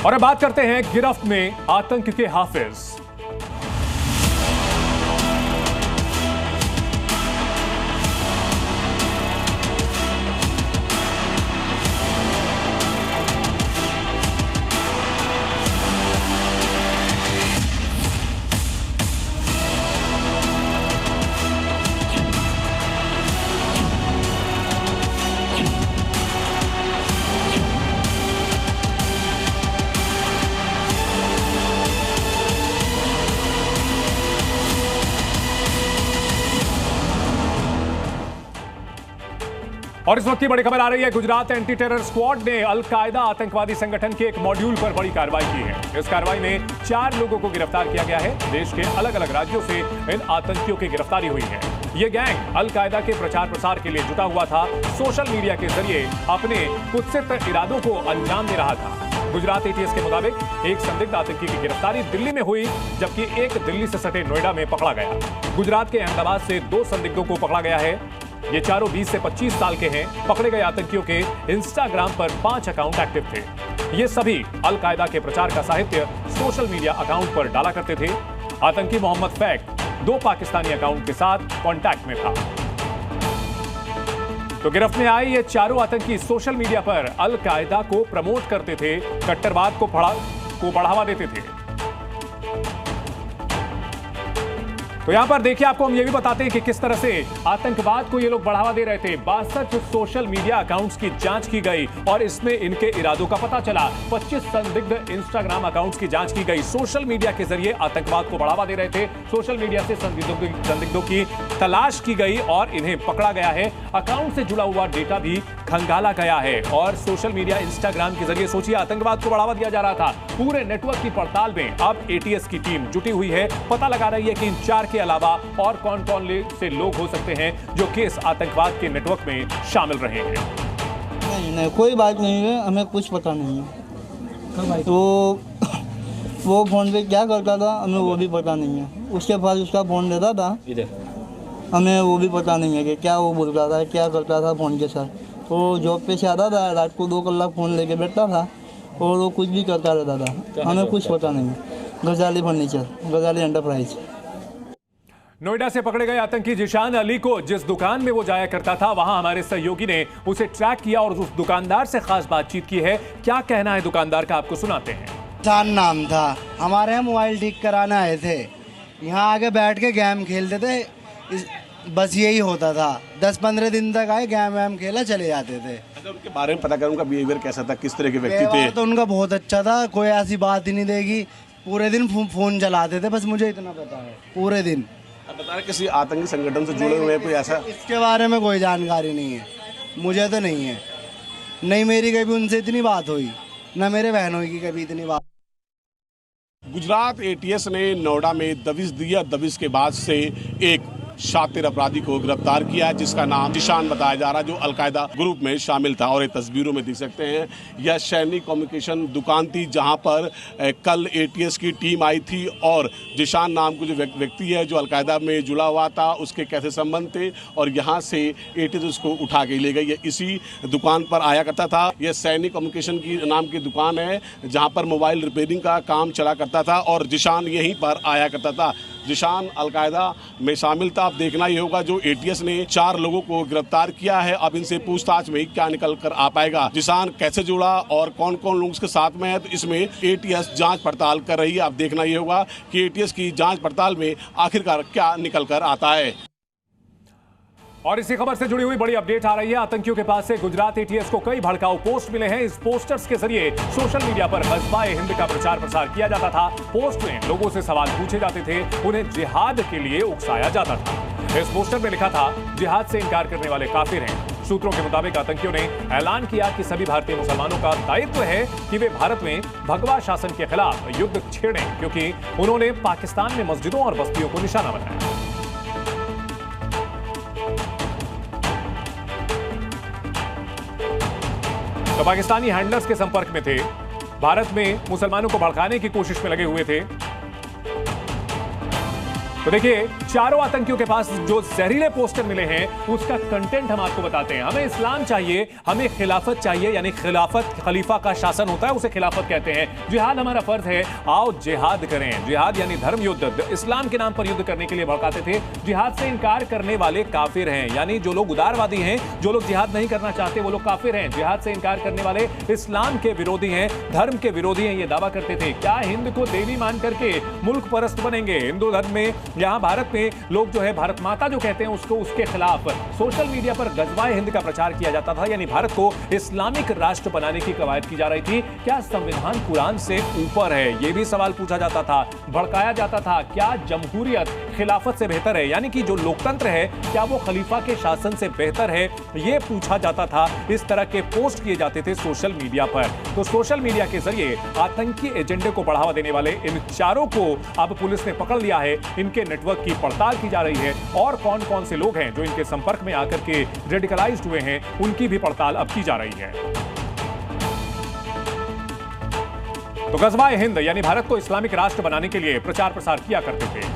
और अब बात करते हैं गिरफ्त में आतंक के हाफिज। और इस वक्त की बड़ी खबर आ रही है, गुजरात एंटी टेरर स्क्वाड ने अलकायदा आतंकवादी संगठन के एक मॉड्यूल पर बड़ी कार्रवाई की है। इस कार्रवाई में 4 लोगों को गिरफ्तार किया गया है। देश के अलग अलग राज्यों से इन आतंकियों की गिरफ्तारी हुई है। ये गैंग अलकायदा के प्रचार प्रसार के लिए जुटा हुआ था। सोशल मीडिया के जरिए अपने कुत्सित इरादों को अंजाम दे रहा था। गुजरात एटीएस के मुताबिक एक संदिग्ध आतंकी की गिरफ्तारी दिल्ली में हुई, जबकि एक दिल्ली से सटे नोएडा में पकड़ा गया। गुजरात के अहमदाबाद से 2 संदिग्धों को पकड़ा गया है। ये चारों 20 से 25 साल के हैं। पकड़े गए आतंकियों के इंस्टाग्राम पर 5 अकाउंट एक्टिव थे। ये सभी अलकायदा के प्रचार का साहित्य सोशल मीडिया अकाउंट पर डाला करते थे। आतंकी मोहम्मद फैक 2 पाकिस्तानी अकाउंट के साथ कांटेक्ट में था। तो गिरफ्त में आए ये चारों आतंकी सोशल मीडिया पर अलकायदा को प्रमोट करते थे, कट्टरवाद को बढ़ावा देते थे। तो यहां पर देखिए, आपको हम ये भी बताते हैं कि किस तरह से आतंकवाद को ये लोग बढ़ावा दे रहे थे। 62 सोशल मीडिया अकाउंट्स की जांच की गई और इसमें इनके इरादों का पता चला। 25 संदिग्ध इंस्टाग्राम अकाउंट्स की जांच की गई। सोशल मीडिया के जरिए आतंकवाद को बढ़ावा दे रहे थे। सोशल मीडिया से संदिग्धों की तलाश की गई और इन्हें पकड़ा गया है। अकाउंट से जुड़ा हुआ डेटा भी खंगाला गया है और सोशल मीडिया इंस्टाग्राम के जरिए सोचिए आतंकवाद को बढ़ावा दिया जा रहा था। पूरे नेटवर्क की पड़ताल में अब एटीएस की टीम जुटी हुई है। पता लगा रही है कि इन 4 के अलावा और कौन कौन से लोग हो सकते हैं जो कि इस आतंकवाद के नेटवर्क में शामिल रहे हैं। नहीं, कोई बात नहीं है, हमें कुछ पता नहीं है। तो वो फोन पे क्या करता था हमें वो भी पता नहीं है। उसके पास उसका फोन देता था, हमें वो भी पता नहीं है कि क्या वो बोलता था, क्या करता था फोन के साथ। वो जॉब पे से आता था, रात को 2 कलाक फोन लेके बैठता था और वो कुछ भी करता रहता था। हमें कुछ पता नहीं है। गजाली फर्नीचर, गजाली एंटरप्राइज। नोएडा से पकड़े गए आतंकी जिशान अली को जिस दुकान में वो जाया करता था, वहां हमारे सहयोगी ने उसे ट्रैक किया और उस दुकानदार से खास बातचीत की है। क्या कहना है दुकानदार का, आपको सुनाते हैं। जान नाम था, हमारे यहाँ मोबाइल ठीक कराने आए थे। यहाँ आके बैठ के गेम खेलते थे, बस यही होता था। 10-15 दिन तक आए, गेम वैम खेला, चले जाते थे। अच्छा, उनके बारे में पता करूँ, उनका बिहेवियर कैसा था, किस तरह के व्यक्ति थे? तो उनका बहुत अच्छा था, कोई ऐसी बात ही नहीं देगी। पूरे दिन फोन चलाते थे, बस मुझे इतना पता है। पूरे दिन बता रहे किसी आतंकी संगठन से जुड़े हुए कोई ऐसा? इसके बारे में कोई जानकारी नहीं है, मुझे तो नहीं है। नहीं मेरी कभी उनसे इतनी बात हुई, ना मेरे बहनों की कभी इतनी बात। गुजरात एटीएस ने नोएडा में दबिश दिया। दबिश के बाद से एक शातिर अपराधी को गिरफ्तार किया है, जिसका नाम जिशान बताया जा रहा है, जो अलकायदा ग्रुप में शामिल था। और ये तस्वीरों में देख सकते हैं, यह सैनिक कम्युनिकेशन दुकान थी, जहां पर कल एटीएस की टीम आई थी और जिशान नाम का जो व्यक्ति है, जो अलकायदा में जुड़ा हुआ था, उसके कैसे संबंध थे और यहाँ से एटीएस उसको उठा के ले गई। ये इसी दुकान पर आया करता था। यह सैनिक कम्युनिकेशन की नाम की दुकान है, जहाँ पर मोबाइल रिपेयरिंग का काम चला करता था और जिशान यहीं पर आया करता था। जिशान अलकायदा में शामिल था। अब देखना ये होगा, जो एटीएस ने 4 लोगों को गिरफ्तार किया है, अब इनसे पूछताछ में क्या निकल कर आ पाएगा। जिशान कैसे जुड़ा और कौन कौन लोग उसके साथ में है, तो इसमें एटीएस जांच पड़ताल कर रही है। अब देखना ये होगा कि एटीएस की जांच पड़ताल में आखिरकार क्या निकल कर आता है। और इसी खबर से जुड़ी हुई बड़ी अपडेट आ रही है। आतंकियों के पास से गुजरात एटीएस को कई भड़काऊ पोस्ट मिले हैं। इस पोस्टर्स के जरिए सोशल मीडिया पर गज़वाए हिंद का प्रचार प्रसार किया जाता था। पोस्ट में लोगों से सवाल पूछे जाते थे, उन्हें जिहाद के लिए उकसाया जाता था। इस पोस्टर में लिखा था, जिहाद से इनकार करने वाले काफिर हैं। सूत्रों के मुताबिक आतंकियों ने ऐलान किया कि सभी भारतीय मुसलमानों का दायित्व है कि वे भारत में भगवा शासन के खिलाफ युद्ध छेड़ें, क्योंकि उन्होंने पाकिस्तान में मस्जिदों और बस्तियों को निशाना बनाया। तो पाकिस्तानी हैंडलर्स के संपर्क में थे, भारत में मुसलमानों को भड़काने की कोशिश में लगे हुए थे। तो देखिए, चारों आतंकियों के पास जो जहरीले पोस्टर मिले हैं उसका कंटेंट हम आपको बताते हैं। हमें इस्लाम चाहिए, हमें खिलाफत चाहिए, यानी खिलाफत खलीफा का शासन होता है, उसे खिलाफत कहते हैं। जिहाद हमारा फर्ज है, आओ जिहाद करें। जिहाद यानी धर्म युद्ध, इस्लाम के नाम पर युद्ध करने के लिए भड़काते थे। जिहाद से इनकार करने वाले काफिर हैं, यानी जो लोग उदारवादी हैं, जो लोग जिहाद नहीं करना चाहते वो लोग काफिर हैं। जिहाद से इनकार करने वाले इस्लाम के विरोधी हैं, धर्म के विरोधी हैं, ये दावा करते थे। क्या हिंद को देवी मान करके मुल्क परस्त बनेंगे? हिंदू धर्म में, यहां भारत में लोग जो है भारत माता जो कहते हैं उसको, उसके खिलाफ सोशल मीडिया पर गजवाए हिंद का प्रचार किया जाता था, यानी भारत को इस्लामिक राष्ट्र बनाने की कवायद की जा रही थी। क्या संविधान कुरान से ऊपर है? यह भी सवाल पूछा जाता था, भड़काया जाता था। क्या जमहूरियत खिलाफत से बेहतर है, यानी कि जो लोकतंत्र है क्या वो खलीफा के शासन से बेहतर है? यह पूछा जाता था। इस तरह के पोस्ट किए जाते थे सोशल मीडिया पर। तो सोशल मीडिया के जरिए आतंकी एजेंडे को बढ़ावा देने वाले इन चारों को अब पुलिस ने पकड़ लिया है। इनके नेटवर्क की पड़ताल की जा रही है और कौन कौन से लोग हैं जो इनके संपर्क में आकर के रेडिकलाइज्ड हुए हैं, उनकी भी पड़ताल अब की जा रही है। तो गजवाए हिंद यानी भारत को इस्लामिक राष्ट्र बनाने के लिए प्रचार प्रसार किया करते थे।